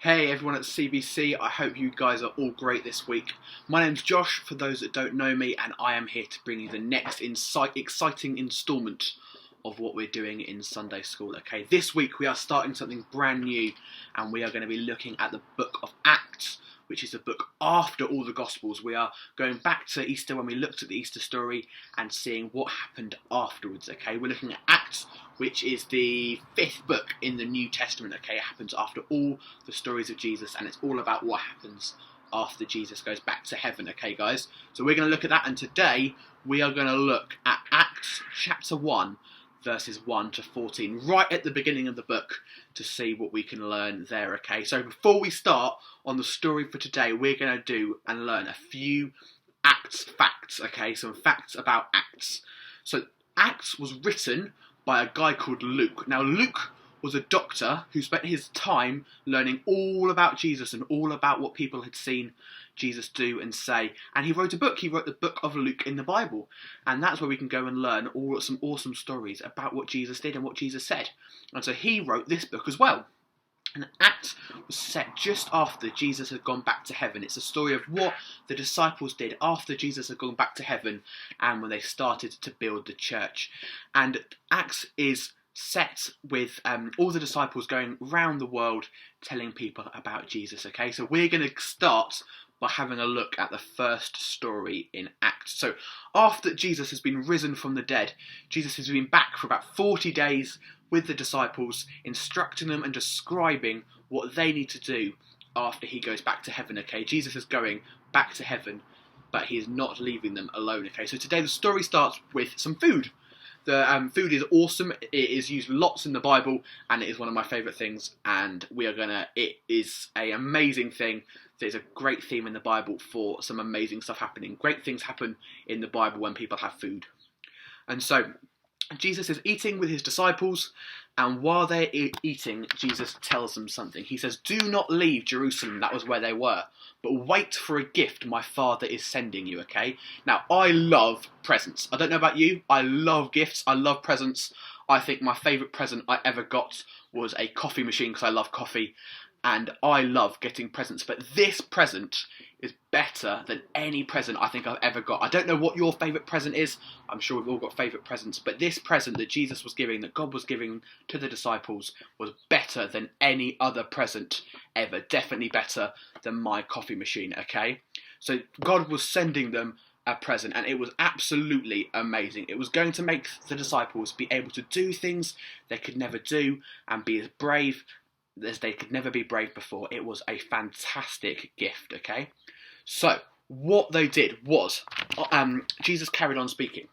Hey everyone at CBC, I hope you guys are all great this week. My name's Josh, for those that don't know me, and I am here to bring you the next exciting instalment of what we're doing in Sunday school. Okay, this week we are starting something brand new, and we are going to be looking at the book of Acts, which is the book after all the Gospels. We are going back to Easter when we looked at the Easter story and seeing what happened afterwards. Okay, we're looking at Acts, which is the fifth book in the New Testament. Okay, it happens after all the stories of Jesus, and it's all about what happens after Jesus goes back to heaven. Okay, guys, so we're going to look at that, and today we are going to look at Acts chapter 1, verses 1 to 14, right at the beginning of the book, to see what we can learn there. Okay, so before we start on the story for today, we're going to do and learn a few Acts facts. Okay, some facts about Acts. So Acts was written by a guy called Luke. Now Luke was a doctor who spent his time learning all about Jesus and all about what people had seen Jesus do and say. And he wrote a book. He wrote the book of Luke in the Bible. And that's where we can go and learn all some awesome stories about what Jesus did and what Jesus said. And so he wrote this book as well. And Acts was set just after Jesus had gone back to heaven. It's a story of what the disciples did after Jesus had gone back to heaven and when they started to build the church. And Acts is set with all the disciples going round the world telling people about Jesus. Okay, so we're going to start by having a look at the first story in Acts. So after Jesus has been risen from the dead, Jesus has been back for about 40 days with the disciples, instructing them and describing what they need to do after he goes back to heaven. Okay, Jesus is going back to heaven, but he is not leaving them alone. Okay, so today the story starts with some food. The food is awesome. It is used lots in the Bible, and it is one of my favourite things. And it is an amazing thing. There's a great theme in the Bible for some amazing stuff happening. Great things happen in the Bible when people have food. And so Jesus is eating with his disciples, and while they're eating, Jesus tells them something. He says, "Do not leave Jerusalem," that was where they were, "but wait for a gift my Father is sending you," okay? Now, I love presents. I don't know about you, I love gifts, I love presents. I think my favourite present I ever got was a coffee machine, because I love coffee, and I love getting presents, but this present is better than any present I think I've ever got. I don't know what your favourite present is. I'm sure we've all got favourite presents, but this present that Jesus was giving, that God was giving to the disciples, was better than any other present ever. Definitely better than my coffee machine, okay? So God was sending them a present, and it was absolutely amazing. It was going to make the disciples be able to do things they could never do and be as brave as they could never be brave before. It was a fantastic gift, okay? So, what they did was, Jesus carried on speaking,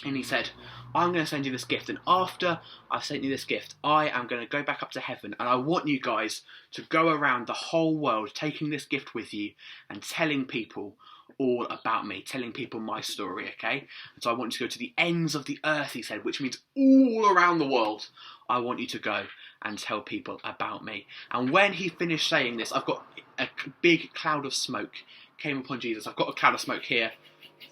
and he said, "I'm going to send you this gift, and after I've sent you this gift, I am going to go back up to heaven, and I want you guys to go around the whole world taking this gift with you and telling people all about me, telling people my story, okay? And so I want you to go to the ends of the earth," he said, which means all around the world. I want you to go and tell people about me. And when he finished saying this, I've got a big cloud of smoke came upon Jesus. I've got a cloud of smoke here.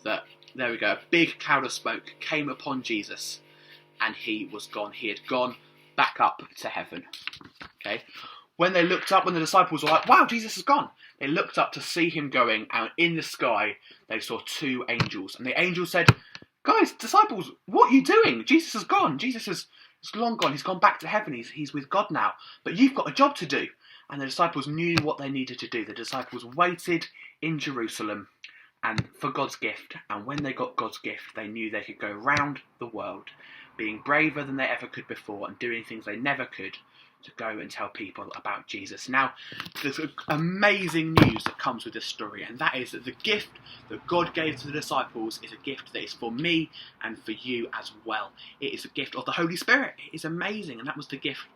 There we go. A big cloud of smoke came upon Jesus, and he was gone. He had gone back up to heaven. Okay. When they looked up, when the disciples were like, "Wow, Jesus is gone," they looked up to see him going, and in the sky they saw two angels. And the angels said, "Guys, disciples, what are you doing? Jesus is gone. Jesus is long gone. He's gone back to heaven. He's with God now. But you've got a job to do." And the disciples knew what they needed to do. The disciples waited in Jerusalem and for God's gift. And when they got God's gift, they knew they could go round the world, being braver than they ever could before and doing things they never could, to go and tell people about Jesus. Now, there's amazing news that comes with this story, and that is that the gift that God gave to the disciples is a gift that is for me and for you as well. It is a gift of the Holy Spirit. It is amazing, and that was the gift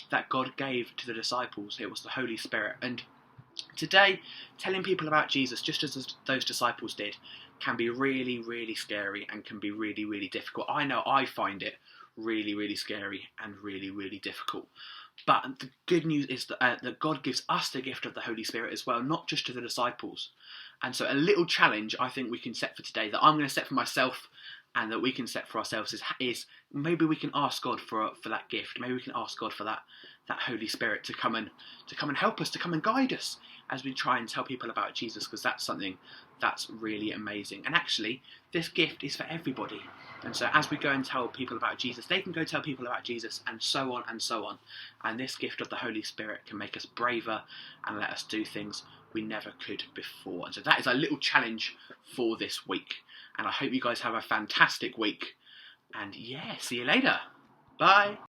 that God gave to the disciples. It was the Holy Spirit. And today, telling people about Jesus, just as those disciples did, can be really, really scary and can be really, really difficult. I know I find it really, really scary and really, really difficult. But the good news is that God gives us the gift of the Holy Spirit as well, not just to the disciples. And so a little challenge I think we can set for today, that I'm going to set for myself and that we can set for ourselves is maybe we can ask God for that gift. Maybe we can ask God for that Holy Spirit to come and help us, to come and guide us as we try and tell people about Jesus, because that's something that's really amazing. And actually, this gift is for everybody. And so as we go and tell people about Jesus, they can go tell people about Jesus, and so on and so on. And this gift of the Holy Spirit can make us braver and let us do things we never could before. And so that is our little challenge for this week. And I hope you guys have a fantastic week. And yeah, see you later. Bye.